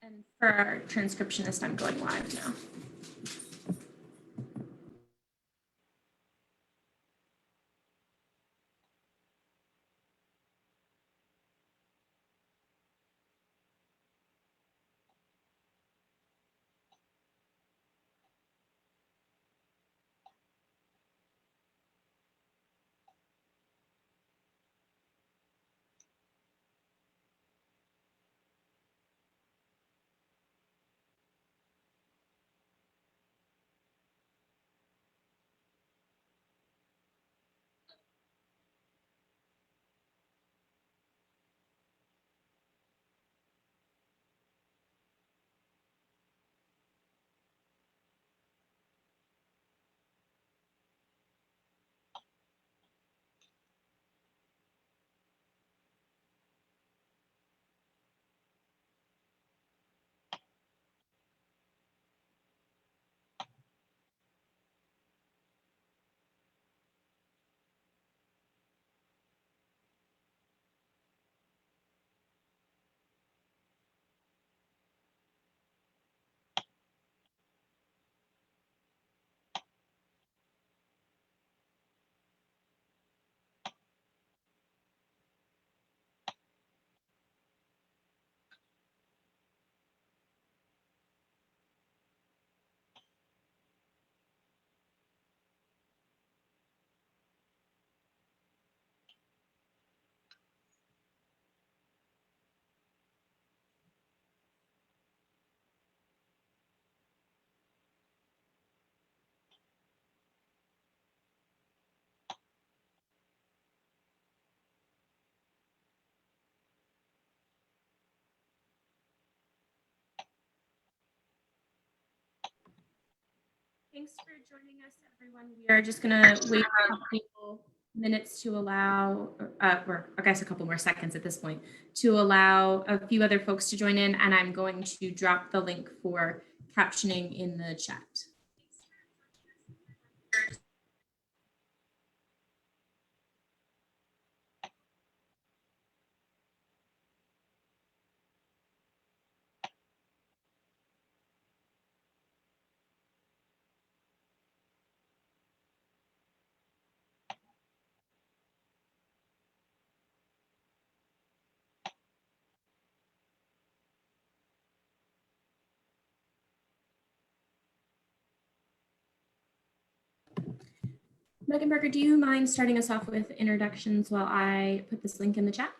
And for our transcriptionist, I'm going live now. Thanks for joining us, everyone. We are just going to wait a couple minutes to allow, or I guess a couple more seconds at this point, to allow a few other folks to join in, and I'm going to drop the link for captioning in the chat. Megan Berger, do you mind starting us off with introductions while I put this link in the chat?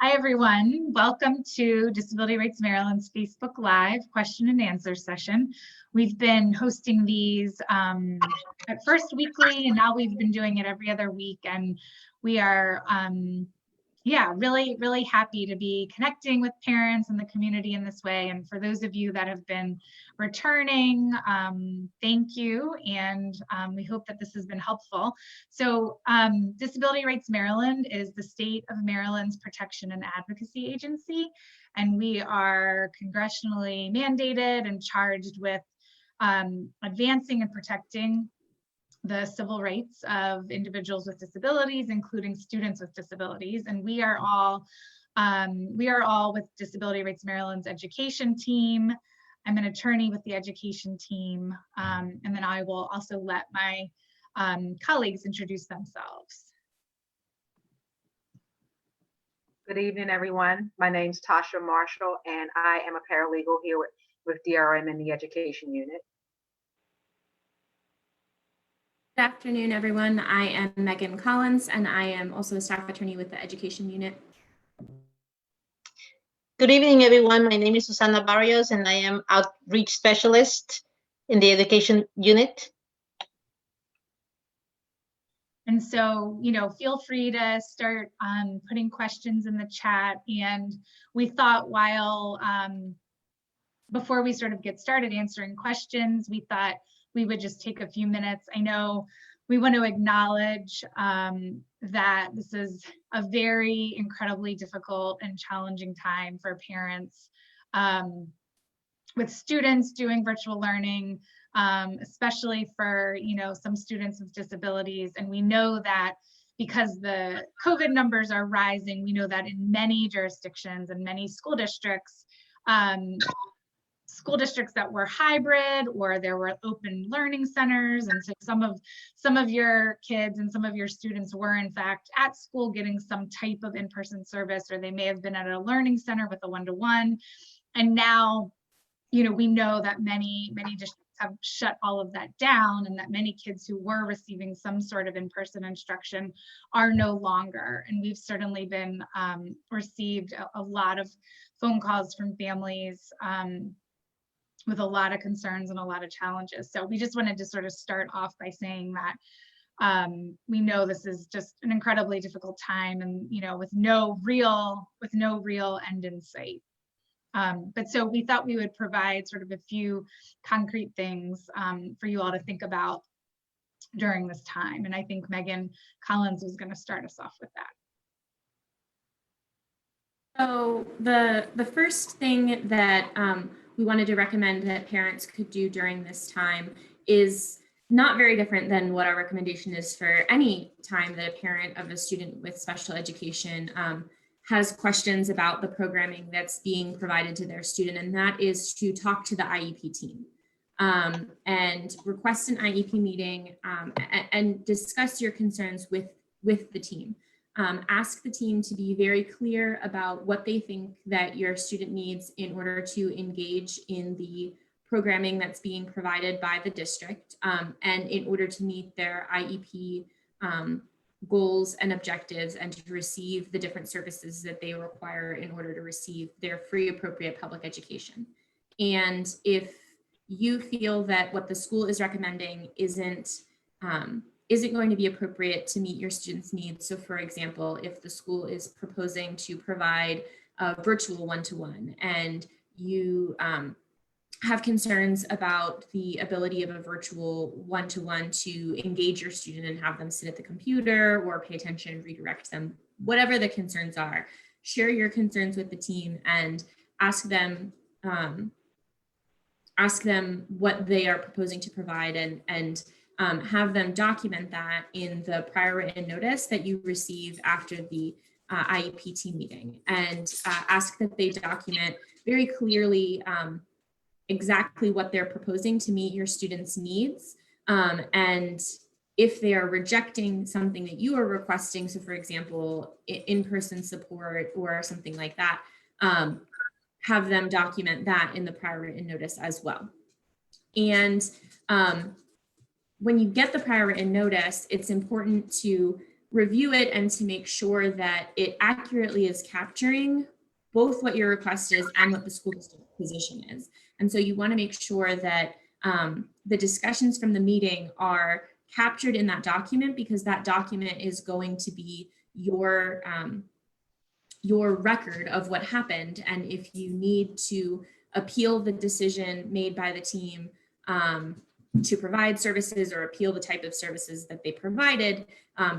Hi, everyone. Welcome to Disability Rights Maryland's Facebook Live question and answer session. We've been hosting these at first weekly, and now we've been doing it every other week. And we are really happy to be connecting with parents and the community in this way. And for those of you that have been returning, thank you. And we hope that this has been helpful. So Disability Rights Maryland is the state of Maryland's protection and advocacy agency. And we are congressionally mandated and charged with advancing and protecting the civil rights of individuals with disabilities, including students with disabilities. And we are all with Disability Rights Maryland's education team. I'm an attorney with the education team. And then I will also let my colleagues introduce themselves. Good evening, everyone. My name's Tasha Marshall, and I am a paralegal here with DRM in the education unit. Good afternoon, everyone. I am Megan Collins, and I am also a staff attorney with the education unit. Good evening, everyone. My name is Susana Barrios, and I am outreach specialist in the education unit. And so, feel free to start putting questions in the chat. And we thought before we sort of get started answering questions, we thought we would just take a few minutes. I know we want to acknowledge that this is a very incredibly difficult and challenging time for parents with students doing virtual learning, especially for, some students with disabilities. And we know that because the COVID numbers are rising, we know that in many jurisdictions and many school districts that were hybrid, or there were open learning centers, and so some of your kids and some of your students were in fact at school getting some type of in-person service, or they may have been at a learning center with a one-to-one. And now, we know that many districts have shut all of that down, and that many kids who were receiving some sort of in-person instruction are no longer. And we've certainly been received a lot of phone calls from families with a lot of concerns and a lot of challenges. So we just wanted to sort of start off by saying that we know this is just an incredibly difficult time, and with no real end in sight. But so we thought we would provide sort of a few concrete things for you all to think about during this time. And I think Megan Collins was going to start us off with that. So the first thing that we wanted to recommend that parents could do during this time is not very different than what our recommendation is for any time that a parent of a student with special education has questions about the programming that's being provided to their student, and that is to talk to the IEP team and request an IEP meeting and discuss your concerns with the team. Ask the team to be very clear about what they think that your student needs in order to engage in the programming that's being provided by the district and in order to meet their IEP goals and objectives, and to receive the different services that they require in order to receive their free appropriate public education. And if you feel that what the school is recommending isn't going to be appropriate to meet your students' needs. So for example, if the school is proposing to provide a virtual one-to-one and you have concerns about the ability of a virtual one-to-one to engage your student and have them sit at the computer or pay attention and redirect them, whatever the concerns are, share your concerns with the team and ask them what they are proposing to provide, and have them document that in the prior written notice that you receive after the IEP team meeting, and ask that they document very clearly exactly what they're proposing to meet your students' needs. And if they are rejecting something that you are requesting, so for example, in-person support or something like that, have them document that in the prior written notice as well. And when you get the prior written notice, it's important to review it and to make sure that it accurately is capturing both what your request is and what the school district position is. And so you want to make sure that the discussions from the meeting are captured in that document, because that document is going to be your record of what happened. And if you need to appeal the decision made by the team to provide services or appeal the type of services that they provided,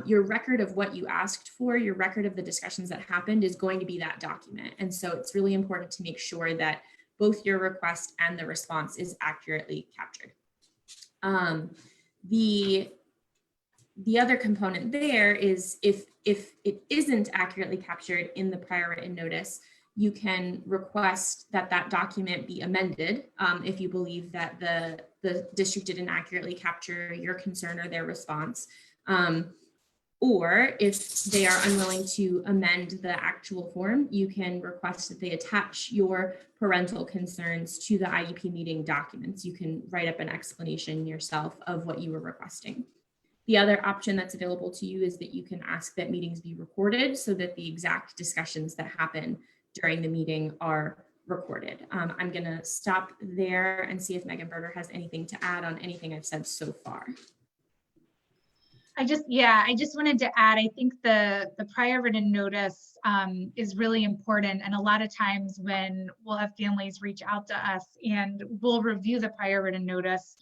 your record of what you asked for, your record of the discussions that happened is going to be that document. And so it's really important to make sure that both your request and the response is accurately captured. The other component there is if it isn't accurately captured in the prior written notice, you can request that that document be amended if you believe that the district didn't accurately capture your concern or their response. Or if they are unwilling to amend the actual form, you can request that they attach your parental concerns to the IEP meeting documents. You can write up an explanation yourself of what you were requesting. The other option that's available to you is that you can ask that meetings be recorded so that the exact discussions that happen during the meeting are recorded. I'm going to stop there and see if Megan Berger has anything to add on anything I've said so far. I just wanted to add, I think the prior written notice is really important. And a lot of times when we'll have families reach out to us and we'll review the prior written notice,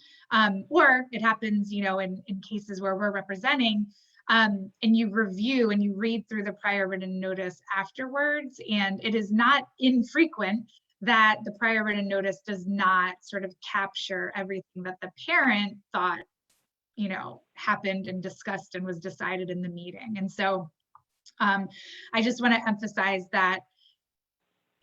or it happens, in cases where we're representing, and you review and you read through the prior written notice afterwards. And it is not infrequent that the prior written notice does not sort of capture everything that the parent thought, you know, happened and discussed and was decided in the meeting. And so I just want to emphasize that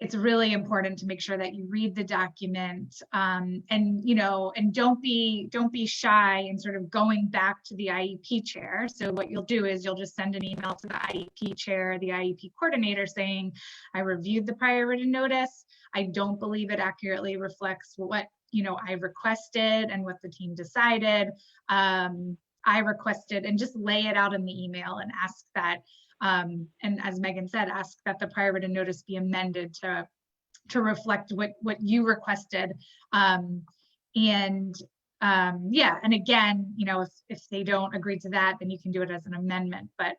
it's really important to make sure that you read the document, and, you know, and don't be shy in sort of going back to the IEP chair. So what you'll do is you'll just send an email to the IEP chair, the IEP coordinator, saying, I reviewed the prior written notice. I don't believe it accurately reflects what, you know, I requested and what the team decided. I requested, and just lay it out in the email and ask that, and as Megan said, ask that the prior written notice be amended to reflect what you requested. Yeah, and again, you know, if they don't agree to that, then you can do it as an amendment. But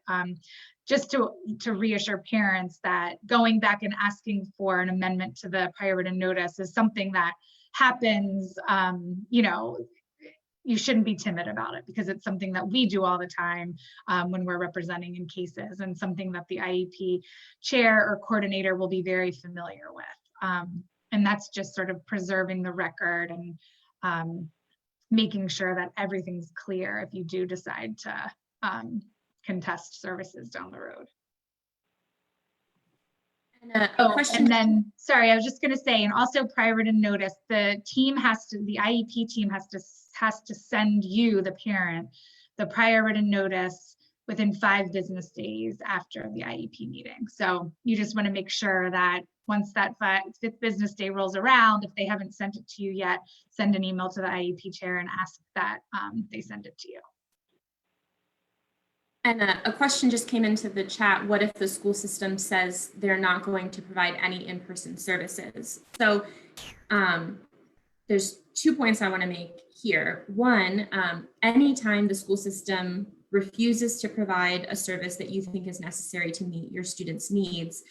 just to reassure parents that going back and asking for an amendment to the prior written notice is something that happens. You know, you shouldn't be timid about it, because it's something that we do all the time when we're representing in cases, and something that the IEP chair or coordinator will be very familiar with. And that's just sort of preserving the record and making sure that everything's clear if you do decide to contest services down the road. And a question. And then, sorry, I was just going to say, and also prior written notice, the IEP team has to send you, the parent, the prior written notice within 5 business days after the IEP meeting. So you just want to make sure that once that 5th business day rolls around, if they haven't sent it to you yet, send an email to the IEP chair and ask that they send it to you. And a question just came into the chat. What if the school system says they're not going to provide any in-person services? So there's 2 points I want to make here. One, anytime the school system refuses to provide a service that you think is necessary to meet your students' needs,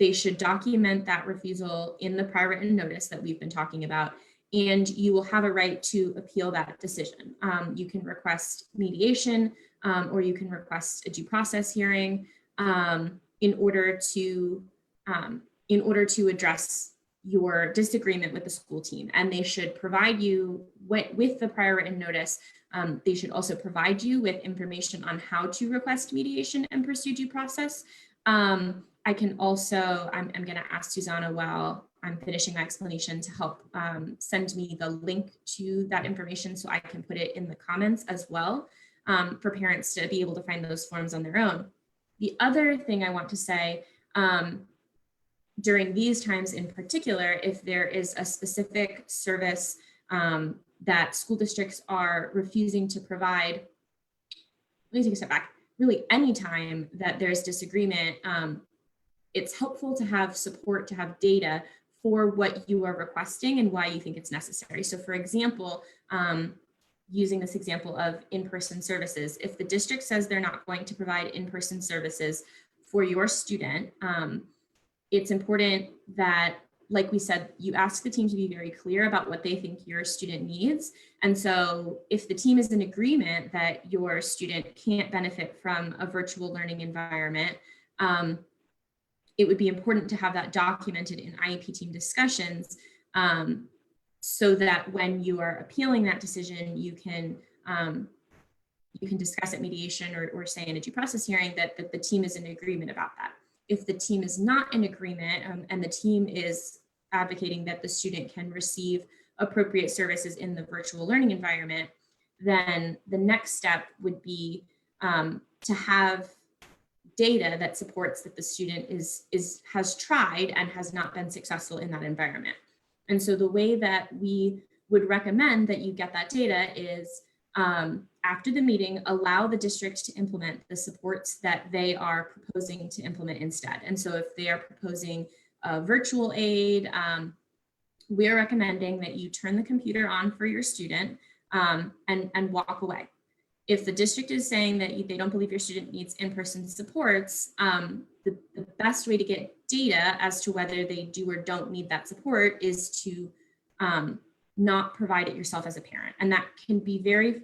they should document that refusal in the prior written notice that we've been talking about, and you will have a right to appeal that decision. You can request mediation, or you can request a due process hearing in order to address your disagreement with the school team. And they should provide you with the prior written notice. They should also provide you with information on how to request mediation and pursue due process. I can also, I'm going to ask Susanna while I'm finishing my explanation to help send me the link to that information so I can put it in the comments as well, for parents to be able to find those forms on their own. The other thing I want to say, during these times in particular, if there is a specific service that school districts are refusing to provide, let me take a step back. Really, anytime that there's disagreement, it's helpful to have support, to have data for what you are requesting and why you think it's necessary. So for example, using this example of in-person services, if the district says they're not going to provide in-person services for your student, it's important that, like we said, you ask the team to be very clear about what they think your student needs. And so if the team is in agreement that your student can't benefit from a virtual learning environment, it would be important to have that documented in IEP team discussions, so that when you are appealing that decision, you can discuss at mediation or say in a due process hearing that the team is in agreement about that. If the team is not in agreement, and the team is advocating that the student can receive appropriate services in the virtual learning environment, then the next step would be to have data that supports that the student has tried and has not been successful in that environment. And so the way that we would recommend that you get that data is, after the meeting, allow the district to implement the supports that they are proposing to implement instead. And so if they are proposing a virtual aid, we're recommending that you turn the computer on for your student and walk away. If the district is saying that they don't believe your student needs in-person supports, the best way to get data as to whether they do or don't need that support is to not provide it yourself as a parent. And that can be very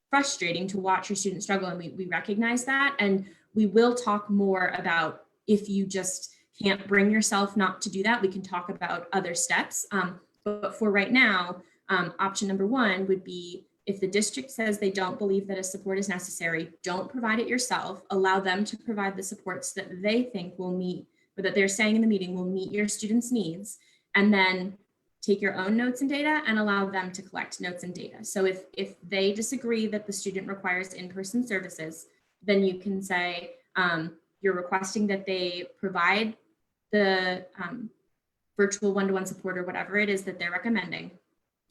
frustrating to watch your student struggle, and we recognize that. And we will talk more about if you just can't bring yourself not to do that, we can talk about other steps. But for right now, option number one would be, if the district says they don't believe that a support is necessary, don't provide it yourself. Allow them to provide the supports that they think will meet, or that they're saying in the meeting will meet your students' needs. And then take your own notes and data and allow them to collect notes and data. So if they disagree that the student requires in-person services, then you can say you're requesting that they provide the virtual one-to-one support or whatever it is that they're recommending,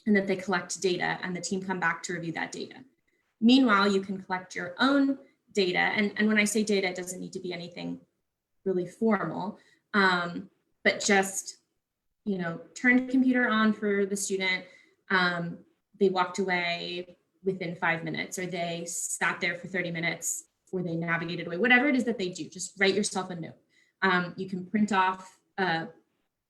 and that they collect data and the team come back to review that data. Meanwhile, you can collect your own data. And when I say data, it doesn't need to be anything really formal, but just, you know, turn the computer on for the student. They walked away within 5 minutes, or they sat there for 30 minutes, or they navigated away, whatever it is that they do, just write yourself a note. You can print off,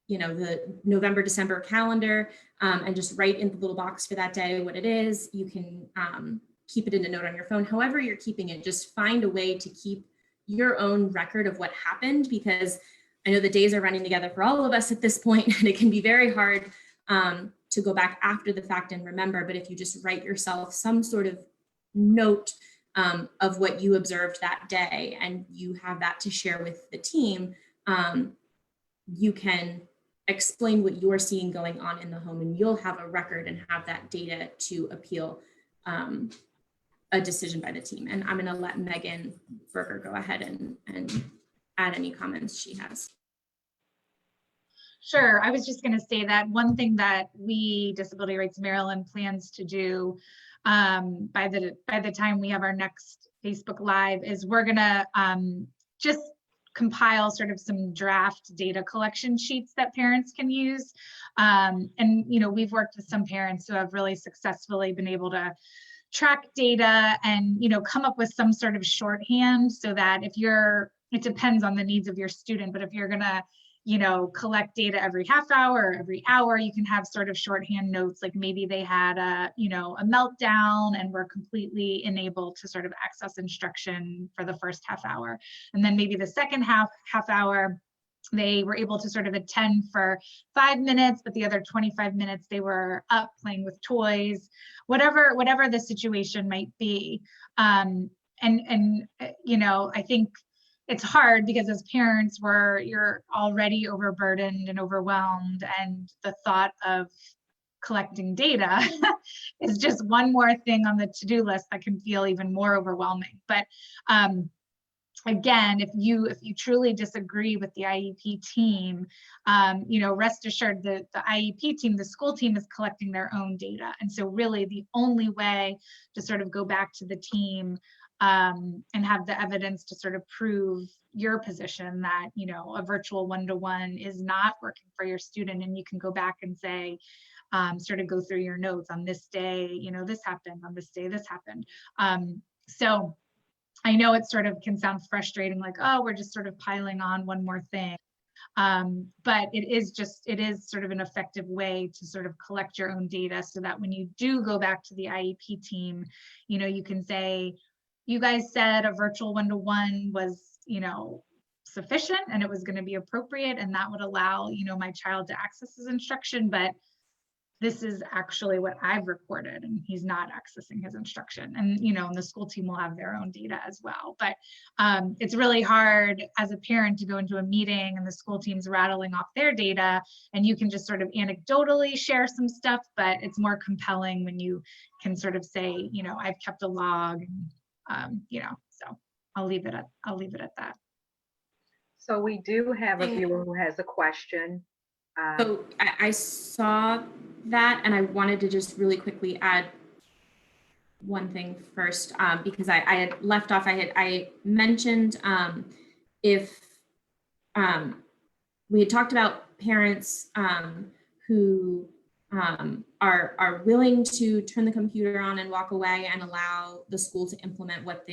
you know, the November, December calendar, and just write in the little box for that day what it is. You can keep it in a note on your phone, however you're keeping it. Just find a way to keep your own record of what happened, because I know the days are running together for all of us at this point, and it can be very hard to go back after the fact and remember. But if you just write yourself some sort of note of what you observed that day, and you have that to share with the team, you can explain what you're seeing going on in the home, and you'll have a record and have that data to appeal a decision by the team. And I'm going to let Megan Berger go ahead and add any comments she has. Sure. I was just going to say that one thing that we, Disability Rights Maryland, plans to do by the time we have our next Facebook Live is we're going to just compile sort of some draft data collection sheets that parents can use. And, you know, we've worked with some parents who have really successfully been able to track data and, you know, come up with some sort of shorthand, so that if you're, it depends on the needs of your student, but if you're gonna, you know, collect data every half hour or every hour, you can have sort of shorthand notes, like maybe they had a, you know, a meltdown and were completely unable to sort of access instruction for the first half hour. And then maybe the second half hour, they were able to sort of attend for 5 minutes, but the other 25 minutes they were up playing with toys, whatever the situation might be. And you know, I think it's hard because as parents, you're already overburdened and overwhelmed, and the thought of collecting data is just one more thing on the to-do list that can feel even more overwhelming. But again, if you truly disagree with the IEP team, you know, rest assured that the IEP team, the school team, is collecting their own data. And so really the only way to sort of go back to the team and have the evidence to sort of prove your position that, you know, a virtual one-to-one is not working for your student, and you can go back and say, sort of go through your notes on this day, you know, this happened, on this day, this happened. So I know it sort of can sound frustrating, like, oh, we're just sort of piling on one more thing. But it is sort of an effective way to sort of collect your own data, so that when you do go back to the IEP team, you know, you can say, you guys said a virtual one-to-one was, you know, sufficient and it was going to be appropriate, and that would allow, you know, my child to access his instruction, but this is actually what I've recorded, and he's not accessing his instruction. And, you know, and the school team will have their own data as well. But it's really hard as a parent to go into a meeting and the school team's rattling off their data, and you can just sort of anecdotally share some stuff, but it's more compelling when you can sort of say, you know, I've kept a log, and, you know, so I'll leave it at that. So we do have a viewer who has a question. So I saw that, and I wanted to just really quickly add one thing first, because I had left off. I mentioned if we had talked about parents who are willing to turn the computer on and walk away and allow the school to implement what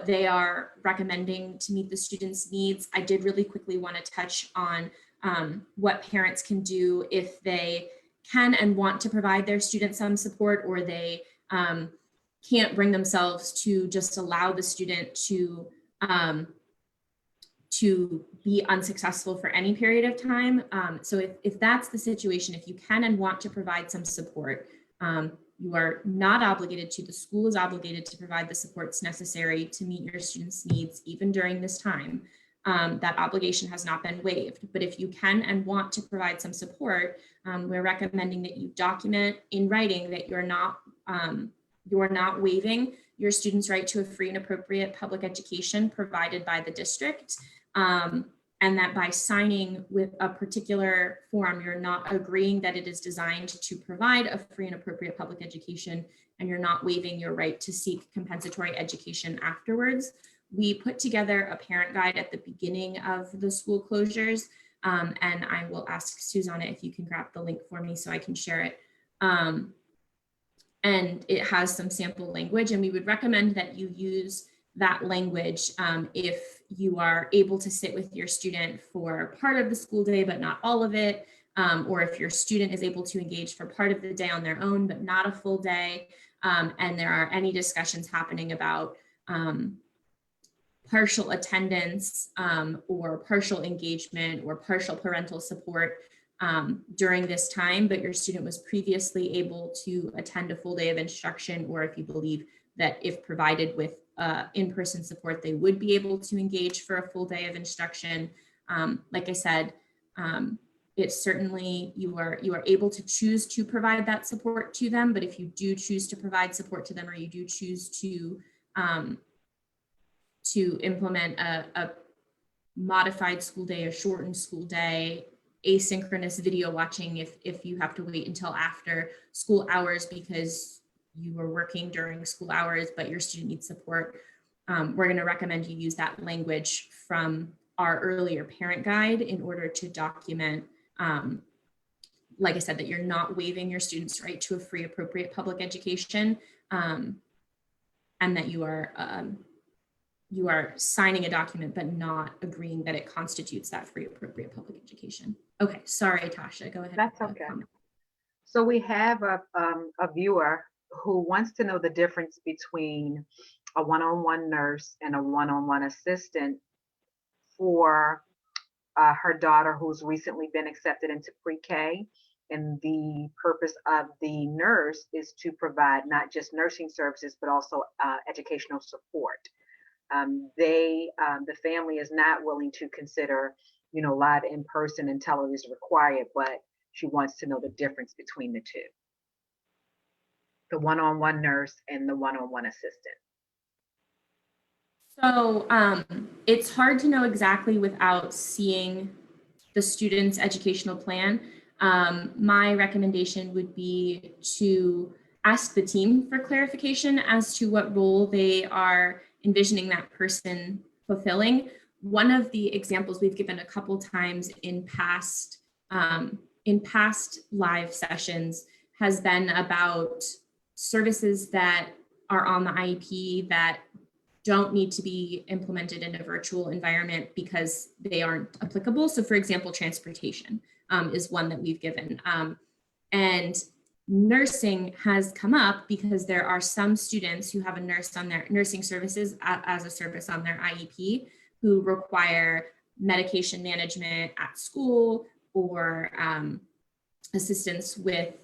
they are recommending to meet the students' needs. I did really quickly want to touch on what parents can do if they can and want to provide their students some support, or they can't bring themselves to just allow the student to to be unsuccessful for any period of time. So if that's the situation, if you can and want to provide some support, you are not obligated to. The school is obligated to provide the supports necessary to meet your students' needs, even during this time. That obligation has not been waived. But if you can and want to provide some support, we're recommending that you document in writing that you're not waiving your students' right to a free and appropriate public education provided by the district. And that by signing with a particular form, you're not agreeing that it is designed to provide a free and appropriate public education, and you're not waiving your right to seek compensatory education afterwards. We put together a parent guide at the beginning of the school closures, and I will ask Susanna if you can grab the link for me so I can share it. And it has some sample language, and we would recommend that you use that language if you are able to sit with your student for part of the school day, but not all of it, or if your student is able to engage for part of the day on their own, but not a full day, and there are any discussions happening about partial attendance or partial engagement or partial parental support during this time, but your student was previously able to attend a full day of instruction, or if you believe that if provided with in-person support, they would be able to engage for a full day of instruction. Like I said, it's certainly, you are able to choose to provide that support to them, but if you do choose to provide support to them, or you do choose to implement a modified school day, a shortened school day, asynchronous video watching if you have to wait until after school hours because you were working during school hours, but your student needs support, we're going to recommend you use that language from our earlier parent guide in order to document, like I said, that you're not waiving your students' right to a free, appropriate public education, and that you are signing a document but not agreeing that it constitutes that free, appropriate public education. Okay, sorry, Tasha, go ahead. That's okay. So we have a viewer who wants to know the difference between a one-on-one nurse and a one-on-one assistant for her daughter who's recently been accepted into pre-K. And the purpose of the nurse is to provide not just nursing services, but also educational support. The family is not willing to consider, live in person until it is required, but she wants to know the difference between the two. The one-on-one nurse and the one-on-one assistant. So it's hard to know exactly without seeing the student's educational plan. My recommendation would be to ask the team for clarification as to what role they are envisioning that person fulfilling. One of the examples we've given a couple times in past live sessions has been about services that are on the IEP that don't need to be implemented in a virtual environment because they aren't applicable. So for example, transportation is one that we've given. And nursing has come up because there are some students who have a nurse on their nursing services as a service on their IEP who require medication management at school or assistance with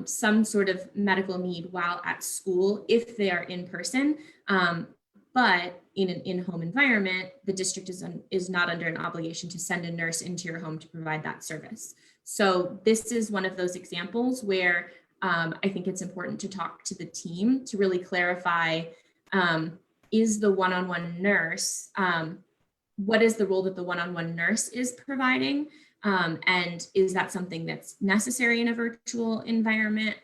some sort of medical need while at school if they are in person. But in an in-home environment, the district is not under an obligation to send a nurse into your home to provide that service. So this is one of those examples where I think it's important to talk to the team to really clarify, is the one-on-one nurse, what is the role that the one-on-one nurse is providing? And is that something that's necessary in a virtual environment?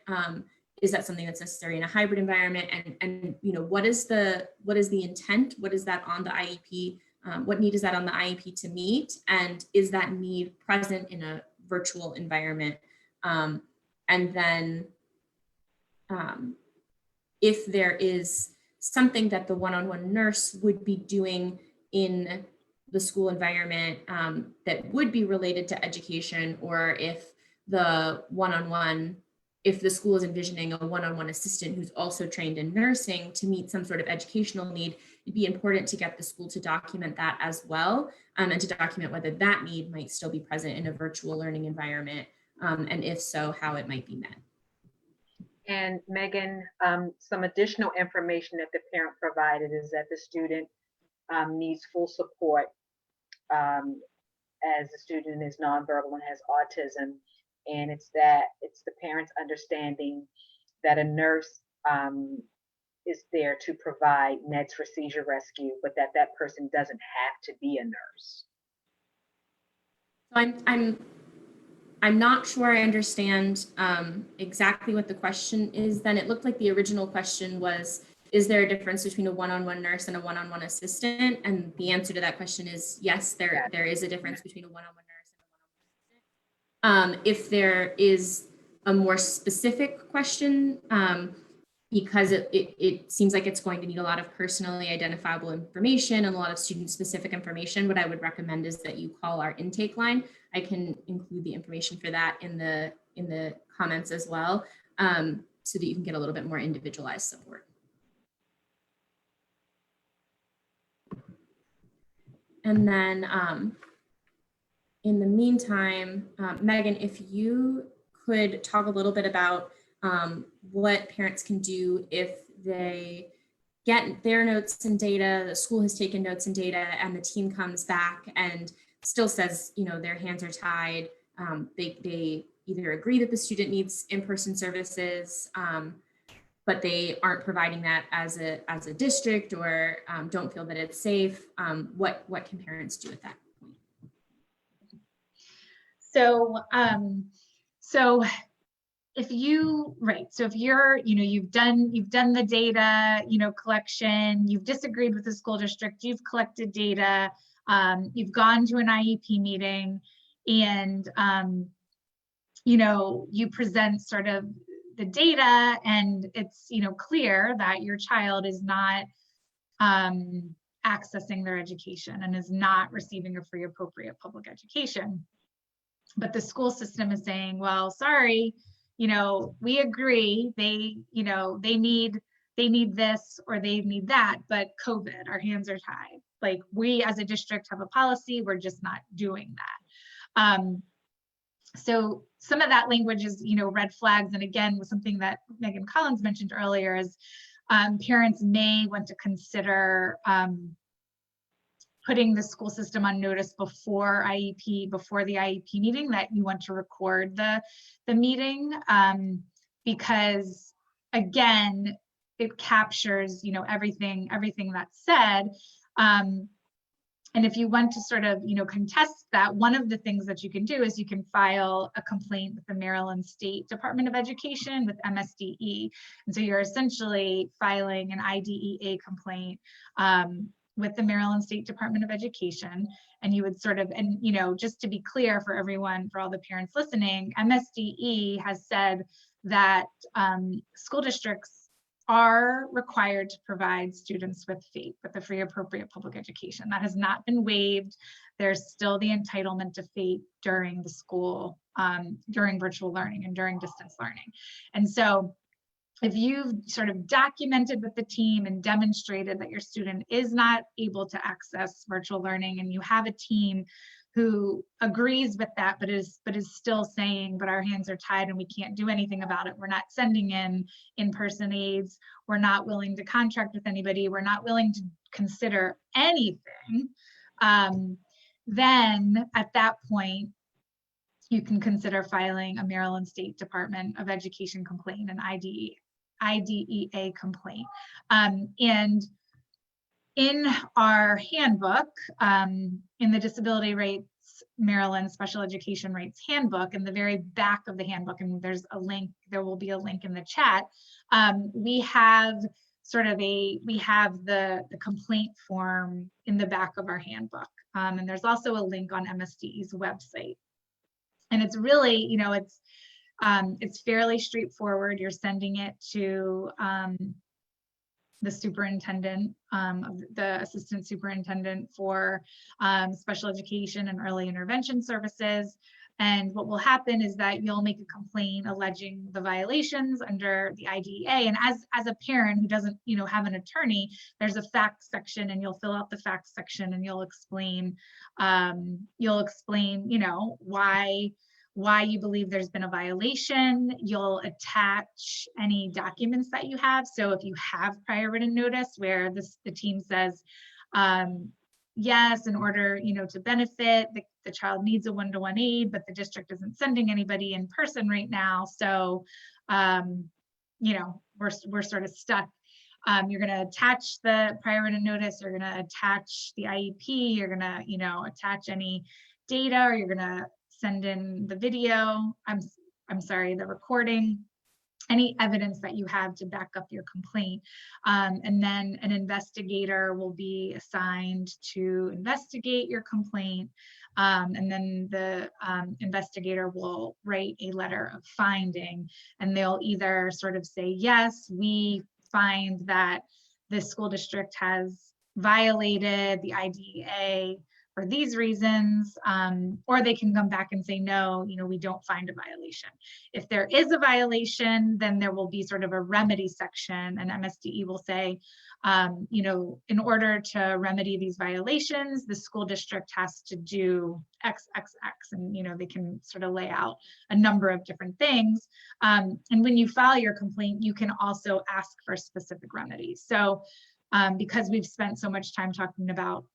Is that something that's necessary in a hybrid environment? And what is the intent? What is that on the IEP? What need is that on the IEP to meet? And is that need present in a virtual environment? And then if there is something that the one-on-one nurse would be doing in the school environment that would be related to education, or if the one-on-one, if the school is envisioning a one-on-one assistant who's also trained in nursing to meet some sort of educational need, it'd be important to get the school to document that as well, and to document whether that need might still be present in a virtual learning environment, and if so, how it might be met. And Megan, some additional information that the parent provided is that the student needs full support as the student is nonverbal and has autism. And it's the parents understanding that a nurse is there to provide meds for seizure rescue, but that person doesn't have to be a nurse. So I'm not sure I understand exactly what the question is. Then it looked like the original question was, is there a difference between a one-on-one nurse and a one-on-one assistant? And the answer to that question is yes, there is a difference between a one-on-one nurse and a one-on-one assistant. If there is a more specific question, because it seems like it's going to need a lot of personally identifiable information and a lot of student-specific information, what I would recommend is that you call our intake line. I can include the information for that in the comments as well, so that you can get a little bit more individualized support. And then in the meantime, Megan, if you could talk a little bit about what parents can do if they get their notes and data, the school has taken notes and data, and the team comes back and still says, you know, their hands are tied. They either agree that the student needs in-person services, but they aren't providing that as a district, or don't feel that it's safe. What can parents do at that point? So if you're, you've done the data, collection, you've disagreed with the school district, you've collected data, you've gone to an IEP meeting, and you present sort of the data, and it's clear that your child is not accessing their education and is not receiving a free appropriate public education. But the school system is saying, well, sorry, we agree, they need this or they need that, but COVID, our hands are tied. Like, we as a district have a policy, we're just not doing that. So some of that language is, red flags. And again, was something that Megan Collins mentioned earlier, is parents may want to consider putting the school system on notice before the IEP meeting, that you want to record the meeting, because again, it captures, everything that's said. And if you want to sort of, contest that, one of the things that you can do is you can file a complaint with the Maryland State Department of Education, with MSDE. And so you're essentially filing an IDEA complaint with the Maryland State Department of Education. And you would sort of, and just to be clear for everyone, for all the parents listening, MSDE has said that school districts are required to provide students with FAPE, with the free appropriate public education. That has not been waived. There's still the entitlement to FAPE during the school, during virtual learning and during distance learning. And so if you've sort of documented with the team and demonstrated that your student is not able to access virtual learning, and you have a team who agrees with that, but is still saying, but our hands are tied and we can't do anything about it. We're not sending in-person aides. We're not willing to contract with anybody. We're not willing to consider anything. Then at that point, you can consider filing a Maryland State Department of Education complaint, an IDEA complaint. And in our handbook, in the Disability Rates Maryland Special Education Rates Handbook, in the very back of the handbook, and there's a link, there will be a link in the chat, we have the complaint form in the back of our handbook. And there's also a link on MSDE's website. And it's really, it's fairly straightforward. You're sending it to the superintendent, the assistant superintendent for special education and early intervention services. And what will happen is that you'll make a complaint alleging the violations under the IDEA. And as a parent who doesn't, have an attorney, there's a facts section, and you'll fill out the facts section, and you'll explain, why you believe there's been a violation. You'll attach any documents that you have. So if you have prior written notice where the team says, yes, in order, to benefit, the child needs a one-to-one aid, but the district isn't sending anybody in person right now. So, we're sort of stuck. You're going to attach the prior written notice, you're going to attach the IEP, you're going to, attach any data, or you're going to send in the video, I'm sorry, the recording, any evidence that you have to back up your complaint. And then an investigator will be assigned to investigate your complaint. And then the investigator will write a letter of finding, and they'll either sort of say, yes, we find that the school district has violated the IDEA for these reasons, or they can come back and say, no, we don't find a violation. If there is a violation, then there will be sort of a remedy section, and MSDE will say, in order to remedy these violations, the school district has to do X, X, X, and they can sort of lay out a number of different things. And when you file your complaint, you can also ask for specific remedies. So because we've spent so much time talking about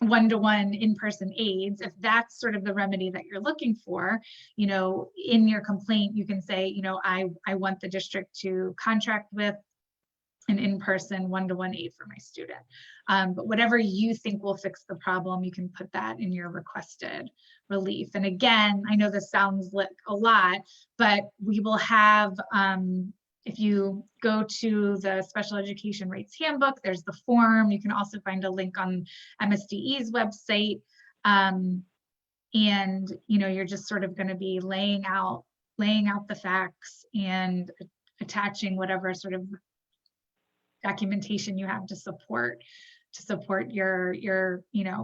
one-to-one in-person aids, if that's sort of the remedy that you're looking for, in your complaint, you can say, I want the district to contract with an in-person one-to-one aid for my student. But whatever you think will fix the problem, you can put that in your requested relief. And again, I know this sounds like a lot, but we will have, if you go to the Special Education Rights Handbook, there's the form. You can also find a link on MSDE's website. And you're just sort of going to be laying out the facts and attaching whatever sort of documentation you have to support your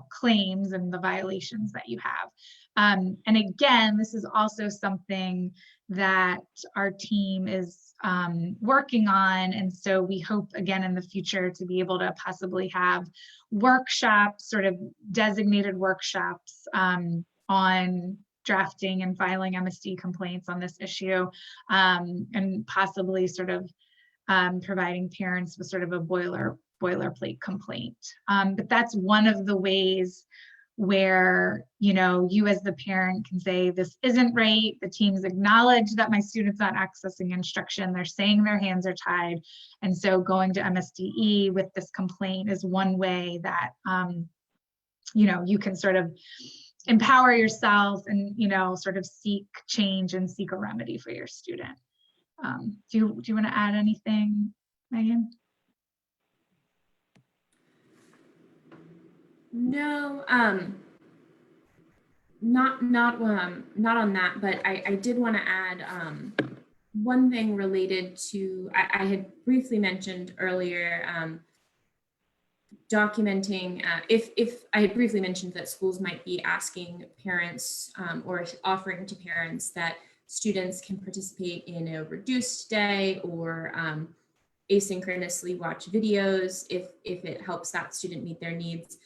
claims and the violations that you have. And again, this is also something that our team is working on. And so we hope, again, in the future to be able to possibly have workshops, sort of designated workshops on drafting and filing MSD complaints on this issue, and possibly sort of providing parents with sort of a boilerplate complaint. But that's one of the ways where, you as the parent can say, this isn't right. The teams acknowledge that my student's not accessing instruction. They're saying their hands are tied. And so going to MSDE with this complaint is one way that, you can sort of empower yourself and, sort of seek change and seek a remedy for your student. Do you want to add anything, Megan? No, not on that, but I did want to add one thing related to, I had briefly mentioned earlier, documenting, if I had briefly mentioned that schools might be asking parents or offering to parents that students can participate in a reduced day or asynchronously watch videos if it helps that student meet their needs.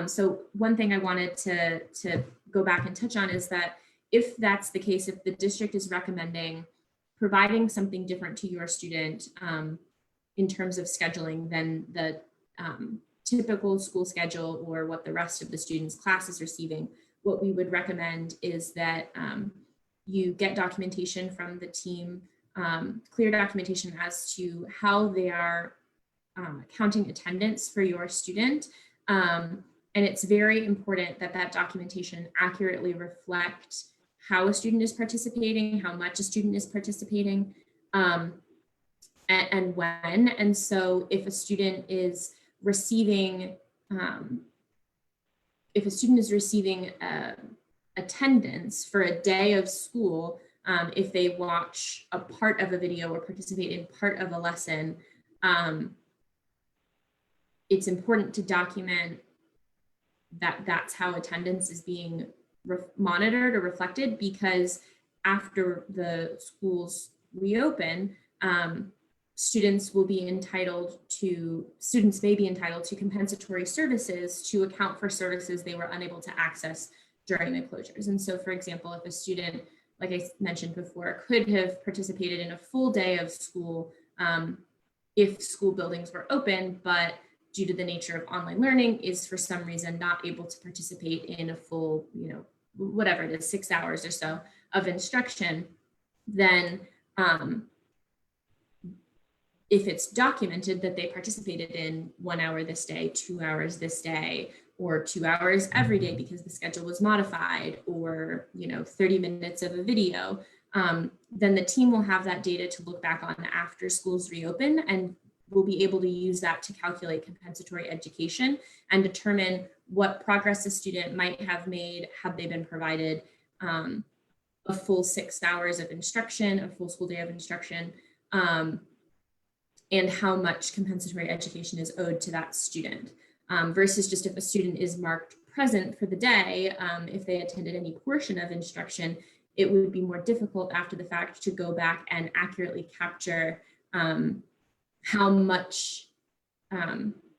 So one thing I wanted to go back and touch on is that if that's the case, if the district is recommending providing something different to your student in terms of scheduling than the typical school schedule or what the rest of the students' class is receiving, what we would recommend is that you get documentation from the team, clear documentation as to how they are counting attendance for your student. And it's very important that that documentation accurately reflect how a student is participating, how much a student is participating, and when. And so if a student is receiving, attendance for a day of school, if they watch a part of a video or participate in part of a lesson, it's important to document that that's how attendance is being monitored or reflected, because after the schools reopen, students may be entitled to compensatory services to account for services they were unable to access during the closures. And so, for example, if a student, like I mentioned before, could have participated in a full day of school if school buildings were open, but due to the nature of online learning is for some reason not able to participate in a full, whatever it is, 6 hours or so of instruction, then if it's documented that they participated in 1 hour this day, 2 hours this day, or 2 hours every day because the schedule was modified, or 30 minutes of a video, then the team will have that data to look back on after schools reopen, and we'll be able to use that to calculate compensatory education and determine what progress a student might have made had they been provided a full 6 hours of instruction, a full school day of instruction, and how much compensatory education is owed to that student, versus just if a student is marked present for the day, if they attended any portion of instruction, it would be more difficult after the fact to go back and accurately capture how much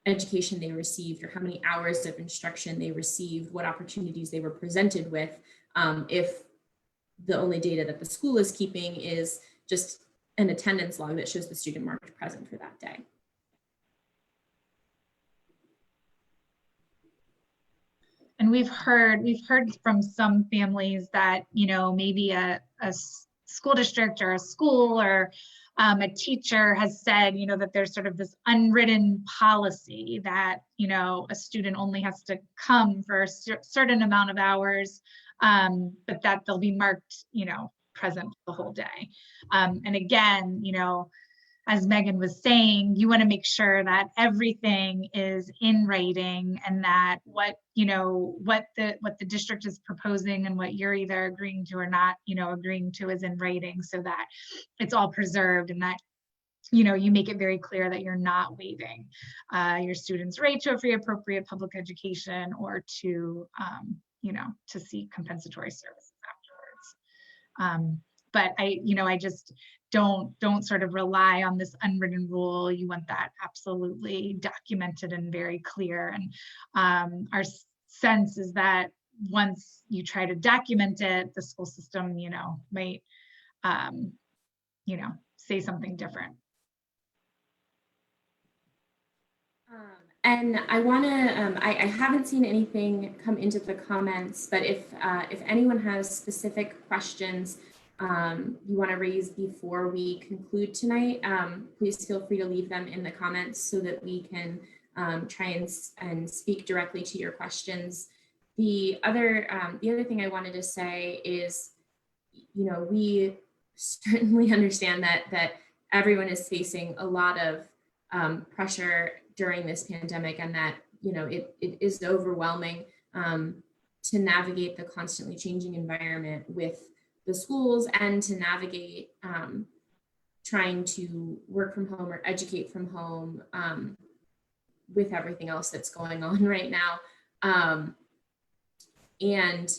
education they received, or how many hours of instruction they received, what opportunities they were presented with, if the only data that the school is keeping is just an attendance log that shows the student marked present for that day. And we've heard from some families that, maybe a school district or a school or a teacher has said, that there's sort of this unwritten policy that, a student only has to come for a certain amount of hours, but that they'll be marked, present the whole day. And again, as Megan was saying, you want to make sure that everything is in writing, and that what the district is proposing and what you're either agreeing to or not, agreeing to is in writing, so that it's all preserved, and that you make it very clear that you're not waiving your students' right to a free, appropriate public education, or to to seek compensatory services afterwards. But I just don't sort of rely on this unwritten rule. You want that absolutely documented and very clear. And our sense is that once you try to document it, the school system, might, say something different. And I want to, I haven't seen anything come into the comments, but if anyone has specific questions you want to raise before we conclude tonight, please feel free to leave them in the comments so that we can try and speak directly to your questions. The other thing I wanted to say is, we certainly understand that everyone is facing a lot of pressure during this pandemic, and that it is overwhelming to navigate the constantly changing environment with the schools, and to navigate trying to work from home or educate from home with everything else that's going on right now. And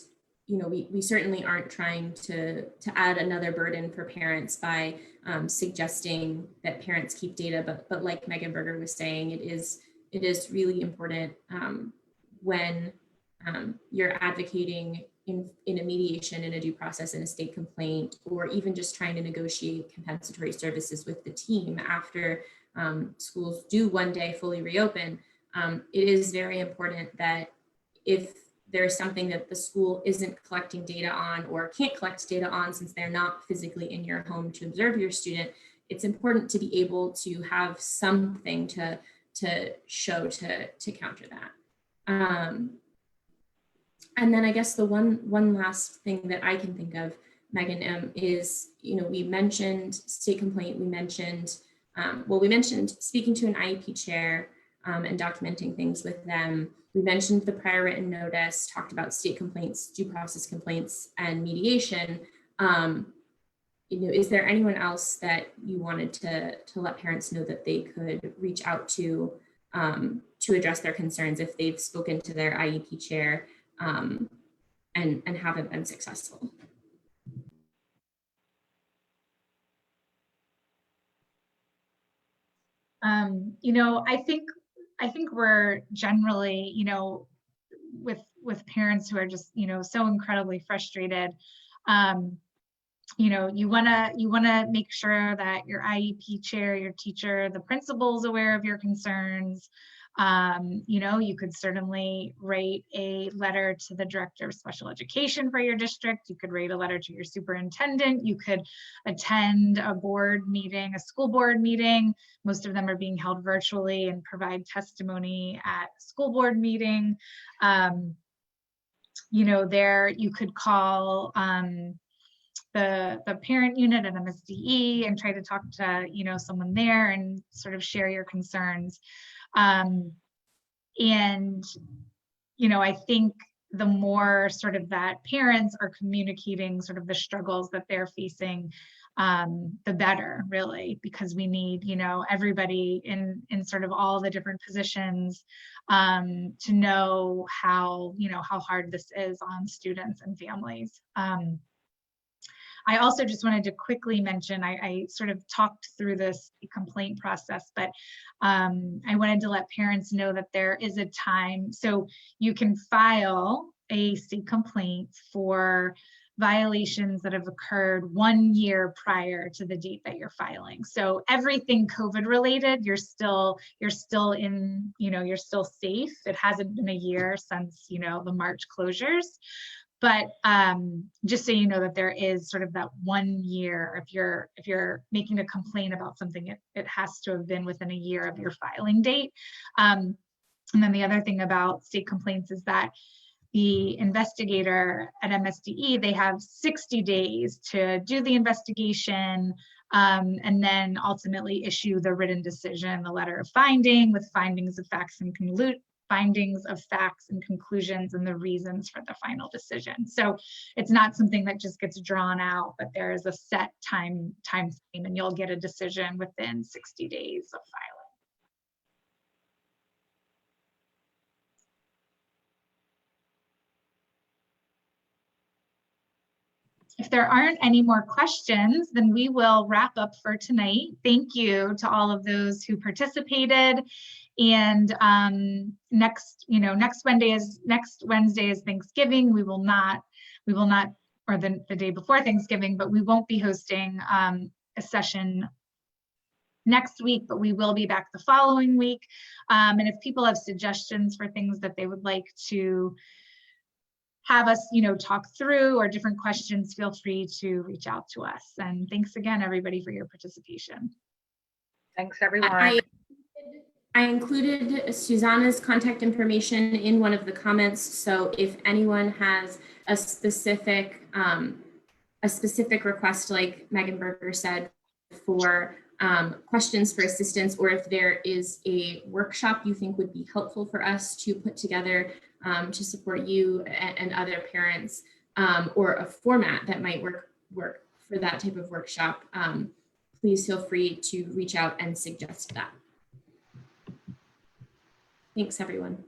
we certainly aren't trying to add another burden for parents by suggesting that parents keep data, but like Megan Berger was saying, it is really important when you're advocating in a mediation, in a due process, in a state complaint, or even just trying to negotiate compensatory services with the team after schools do one day fully reopen. It is very important that if there's something that the school isn't collecting data on, or can't collect data on since they're not physically in your home to observe your student, it's important to be able to have something to show to counter that. And then I guess the one last thing that I can think of, Megan, is, we mentioned state complaint, we mentioned speaking to an IEP chair and documenting things with them. We mentioned the prior written notice, talked about state complaints, due process complaints, and mediation. Is there anyone else that you wanted to let parents know that they could reach out to address their concerns if they've spoken to their IEP chair and haven't been successful. You know, I think we're generally, you know, with parents who are just, you know, so incredibly frustrated. You know, you wanna make sure that your IEP chair, your teacher, the principal's aware of your concerns. You know, you could certainly write a letter to the director of special education for your district. You could write a letter to your superintendent. You could attend a board meeting, a school board meeting. Most of them are being held virtually, and provide testimony at a school board meeting. You know, there you could call the parent unit at MSDE and try to talk to, you know, someone there and sort of share your concerns. And, you know, I think the more sort of that parents are communicating sort of the struggles that they're facing, the better, really, because we need, you know, everybody in sort of all the different positions to know how, you know, how hard this is on students and families. I also just wanted to quickly mention, I sort of talked through this complaint process, but I wanted to let parents know that there is a time. So you can file a state complaint for violations that have occurred 1 year prior to the date that you're filing. So everything COVID related, you're still in, you know, you're still safe. It hasn't been a year since, you know, the March closures. But just so you know that there is sort of that 1 year, if you're making a complaint about something, it has to have been within a year of your filing date. And then the other thing about state complaints is that the investigator at MSDE, they have 60 days to do the investigation, and then ultimately issue the written decision, the letter of finding with findings of facts and conclusions and the reasons for the final decision. So it's not something that just gets drawn out, but there is a set time frame, and you'll get a decision within 60 days of filing. If there aren't any more questions, then we will wrap up for tonight. Thank you to all of those who participated. And next Wednesday is Thanksgiving. We will not, or the day before Thanksgiving, but we won't be hosting a session next week, but we will be back the following week. And if people have suggestions for things that they would like to have us, you know, talk through, or different questions, feel free to reach out to us. And thanks again, everybody, for your participation. Thanks, everyone. I included Susanna's contact information in one of the comments. So if anyone has a specific request, like Megan Berger said, for questions for assistance, or if there is a workshop you think would be helpful for us to put together to support you and other parents, or a format that might work for that type of workshop, please feel free to reach out and suggest that. Thanks, everyone.